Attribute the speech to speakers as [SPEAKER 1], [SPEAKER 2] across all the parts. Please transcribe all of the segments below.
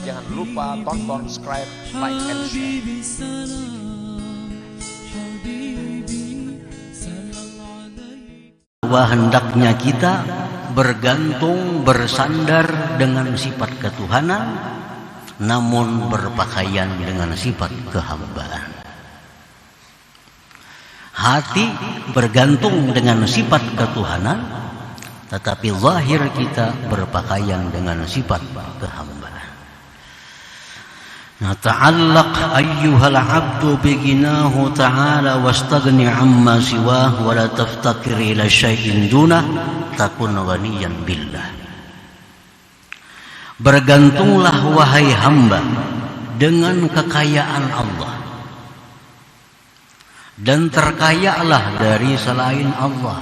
[SPEAKER 1] Jangan lupa tonton, subscribe, like, and share.
[SPEAKER 2] Bahwa hendaknya kita bergantung, bersandar dengan sifat ketuhanan, namun berpakaian dengan sifat kehambaan. Hati bergantung dengan sifat ketuhanan, tetapi zahir kita berpakaian dengan sifat kehambaan. Ta'allaq ayyuhal abdu biginahu ta'ala wastaghni amma siwah wa la taftakir ila syai'in dunah takun ghaniyan billah. Bergantunglah wahai hamba dengan kekayaan Allah, dan terkayalah dari selain Allah.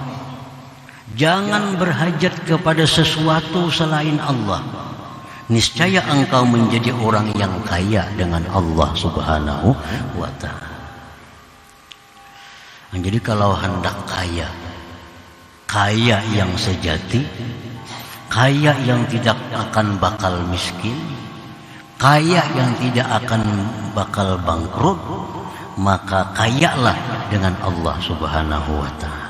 [SPEAKER 2] Jangan berhajat kepada sesuatu selain Allah. Niscaya engkau menjadi orang yang kaya dengan Allah Subhanahu wa ta'ala. Jadi kalau hendak kaya, kaya yang sejati, kaya yang tidak akan bakal miskin, kaya yang tidak akan bakal bangkrut, maka kayalah dengan Allah Subhanahu wa ta'ala.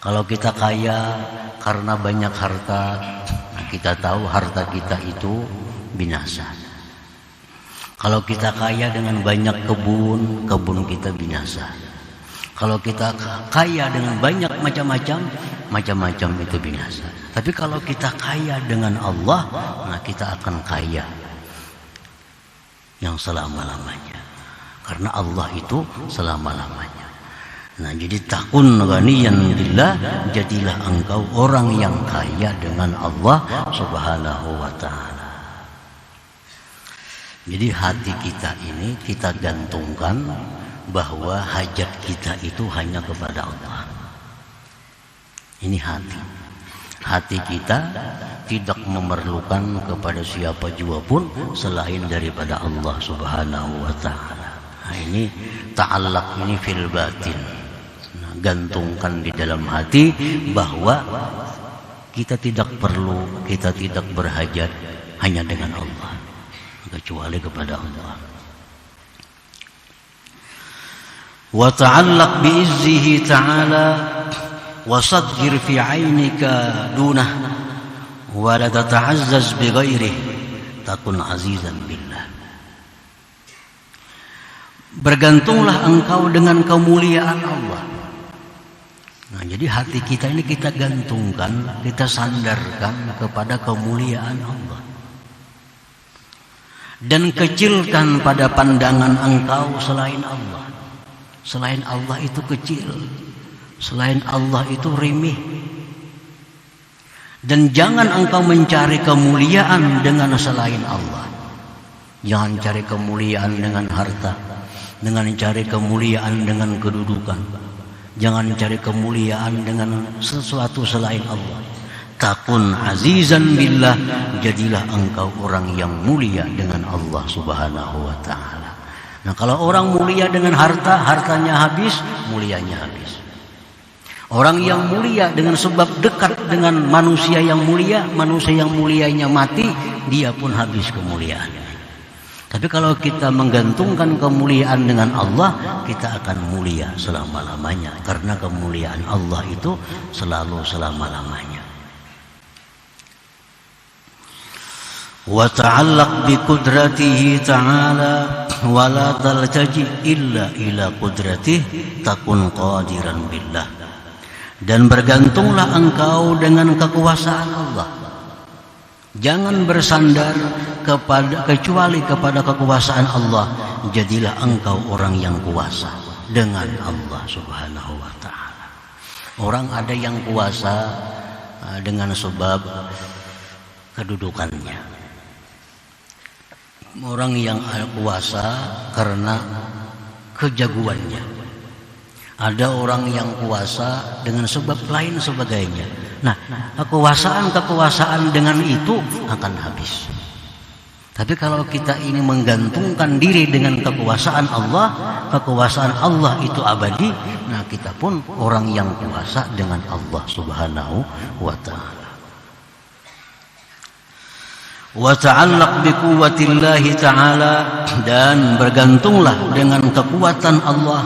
[SPEAKER 2] Kalau kita kaya karena banyak harta, kita tahu harta kita itu binasa. Kalau kita kaya dengan banyak kebun, kebun kita binasa. Kalau kita kaya dengan banyak macam-macam, macam-macam itu binasa. Tapi kalau kita kaya dengan Allah, nah kita akan kaya yang selama-lamanya. Karena Allah itu selama-lamanya. Nah, jadi takun ghaniyan billah, jadilah engkau orang yang kaya dengan Allah Subhanahu wa ta'ala. Jadi hati kita ini kita gantungkan bahwa hajat kita itu hanya kepada Allah. Ini hati. Hati kita tidak memerlukan kepada siapa jua pun selain daripada Allah Subhanahu wa ta'ala. Nah, ini ta'allaq ini fil batin. Gantungkan di dalam hati bahwa kita tidak perlu, kita tidak berhajat hanya dengan Allah, kecuali kepada Allah. Wa ta'allaq bi'izzihi ta'ala wa saghir fi 'ainika dunah wa la tata'azzaz bi ghairihi takun 'azizan billah. Bergantunglah engkau dengan kemuliaan Allah. Nah, jadi hati kita ini kita gantungkan, kita sandarkan kepada kemuliaan Allah. Dan kecilkan pada pandangan engkau selain Allah. Selain Allah itu kecil. Selain Allah itu remeh. Dan jangan engkau mencari kemuliaan dengan selain Allah. Jangan cari kemuliaan dengan harta, dengan cari kemuliaan dengan kedudukan. Jangan cari kemuliaan dengan sesuatu selain Allah. Takun azizan billah, jadilah engkau orang yang mulia dengan Allah Subhanahu wa ta'ala. Nah, kalau orang mulia dengan harta, hartanya habis, mulianya habis. Orang yang mulia dengan sebab dekat dengan manusia yang mulianya mati, dia pun habis kemuliaannya. Tapi kalau kita menggantungkan kemuliaan dengan Allah, kita akan mulia selama-lamanya. Karena kemuliaan Allah itu selalu selama-lamanya. Wa ta'allaq bi qudratihi ta'ala wa la taltaji illa ila qudratihi takun qadiran billah. Dan bergantunglah engkau dengan kekuasaan Allah. Jangan bersandar kecuali kepada kekuasaan Allah. Jadilah engkau orang yang kuasa dengan Allah Subhanahu wa ta'ala. Orang ada yang kuasa dengan sebab kedudukannya. Orang yang kuasa karena kejagoannya. Ada orang yang kuasa dengan sebab lain sebagainya. Nah, kekuasaan dengan itu akan habis. Tapi kalau kita ini menggantungkan diri dengan kekuasaan Allah itu abadi. Nah, kita pun orang yang kuasa dengan Allah Subhanahu wa ta'ala. Wa ta'allaq bi quwwatillahi ta'ala, dan bergantunglah dengan kekuatan Allah.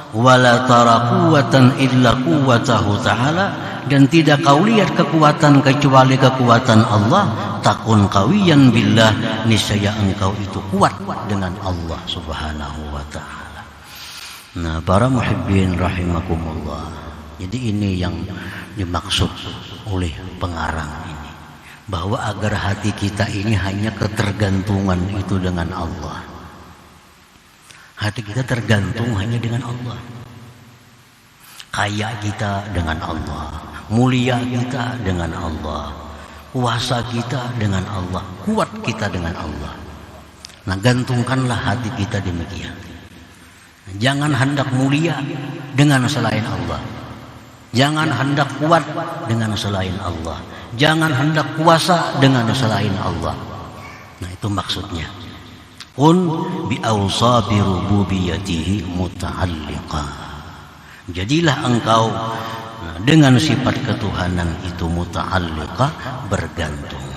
[SPEAKER 2] Wala tara quwwatan illa quwwatahu ta'ala, dan tidak kau lihat kekuatan kecuali kekuatan Allah. Takun qawiyan billah, niscaya engkau itu kuat dengan Allah Subhanahu wa ta'ala. Nah, para muhibbin rahimakumullah, jadi ini yang dimaksud oleh pengarang ini, bahwa agar hati kita ini hanya ketergantungan itu dengan Allah. Hati kita tergantung hanya dengan Allah. Kaya kita dengan Allah, mulia kita dengan Allah, kuasa kita dengan Allah, kuat kita dengan Allah. Nah, gantungkanlah hati kita demikian. Jangan hendak mulia dengan selain Allah. Jangan hendak kuat dengan selain Allah. Jangan hendak kuasa dengan selain Allah. Nah, itu maksudnya. Kun bi awsabi rububiyatihi muta'alliqa. Jadilah engkau dengan sifat ketuhanan itu muta'alliqa, bergantung.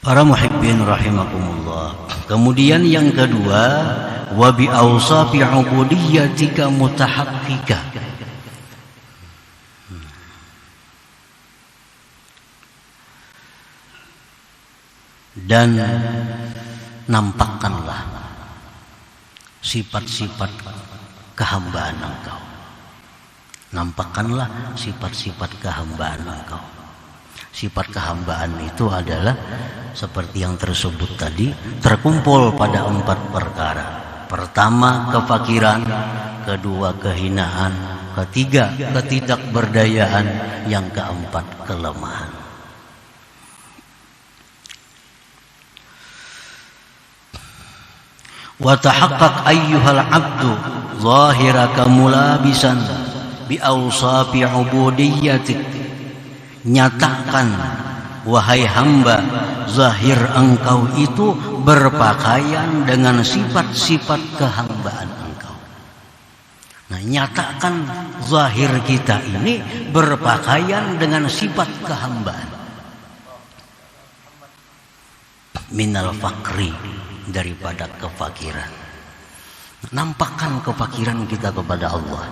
[SPEAKER 2] Para muhibbin rahimakumullah. Kemudian yang kedua, wa bi awsafi ubudiyyatika mutahaqqiqa. Dan nampakkanlah sifat-sifat kehambaan engkau. Nampakkanlah sifat-sifat kehambaan engkau. Sifat kehambaan itu adalah seperti yang tersebut tadi, terkumpul pada 4 perkara. Pertama, kefakiran. Kedua, kehinaan. Ketiga, ketidakberdayaan. Yang keempat, kelemahan. Wa tahaqqaq ayyuhal 'abdu zahiraka mulabisan bi awsafi 'ubudiyyatik. Nyatakan, wahai hamba, zahir engkau itu berpakaian dengan sifat-sifat kehambaan engkau. Nah, nyatakan zahir kita ini berpakaian dengan sifat kehambaan. Minal fakri, daripada kefakiran. Nampakkan kefakiran kita kepada Allah.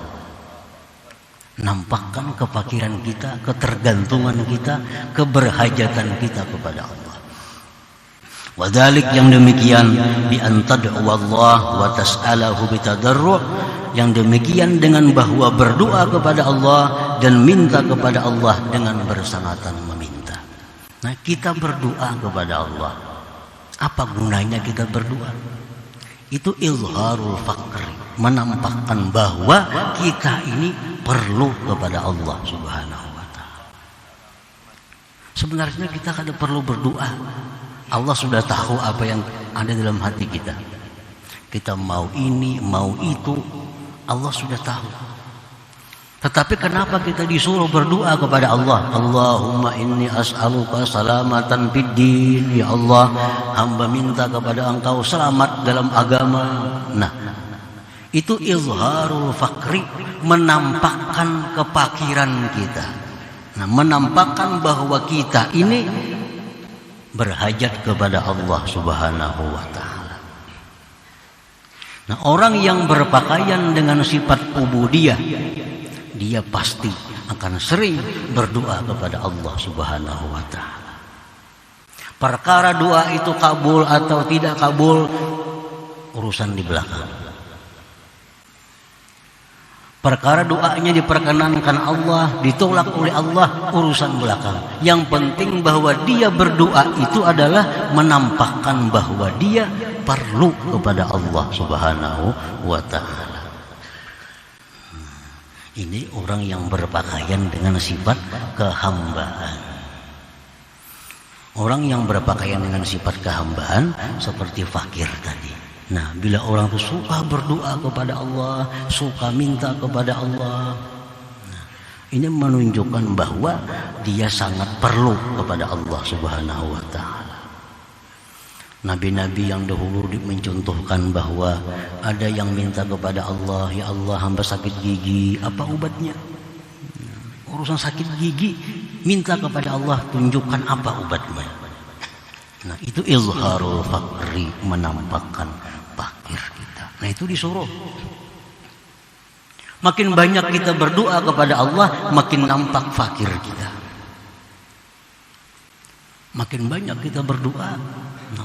[SPEAKER 2] Nampakkan kefakiran kita, ketergantungan kita, keberhajatan kita kepada Allah. Wadhalik, yang demikian, bi an tad'u Allah wa tas'alahu bitadarru', yang demikian dengan bahwa berdoa kepada Allah dan minta kepada Allah dengan bersangatan meminta. Nah, kita berdoa kepada Allah. Apa gunanya kita berdoa? Itu izharul faqri, menampakkan bahwa kita ini perlu kepada Allah Subhanahu wa ta'ala. Sebenarnya kita kada perlu berdoa. Allah sudah tahu apa yang ada dalam hati kita. Kita mau ini, mau itu, Allah sudah tahu. Tetapi kenapa kita disuruh berdoa kepada Allah? Allahumma inni as'aluka salamatan fid din. Ya Allah, hamba minta kepada engkau selamat dalam agama. Nah, itu izharul fakri, menampakkan kefakiran kita. Nah, menampakkan bahwa kita ini berhajat kepada Allah Subhanahu wa ta'ala. Nah, orang yang berpakaian dengan sifat ubudiyah, dia pasti akan sering berdoa kepada Allah Subhanahu wa ta'ala. Perkara doa itu kabul atau tidak kabul, urusan di belakang. Perkara doanya diperkenankan Allah, ditolak oleh Allah, urusan belakang. Yang penting bahwa dia berdoa itu adalah menampakkan bahwa dia perlu kepada Allah Subhanahu wa ta'ala. Ini orang yang berpakaian dengan sifat kehambaan. Orang yang berpakaian dengan sifat kehambaan seperti fakir tadi. Nah, bila orang itu suka berdoa kepada Allah, suka minta kepada Allah, nah, ini menunjukkan bahwa dia sangat perlu kepada Allah Subhanahu wa ta'ala. Nabi-nabi yang dahulu mencontohkan bahwa ada yang minta kepada Allah, ya Allah, hamba sakit gigi, apa obatnya? Urusan sakit gigi Minta kepada Allah, tunjukkan apa obatnya. Nah, itu izharul faqri, menampakkan fakir kita. Nah, itu disuruh. Makin banyak kita berdoa kepada Allah, makin nampak fakir kita. Makin banyak kita berdoa,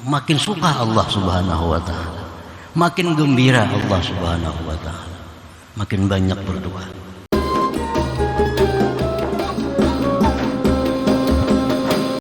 [SPEAKER 2] makin suka Allah Subhanahu wa taala. Makin gembira Allah Subhanahu wa taala. Makin banyak berdoa.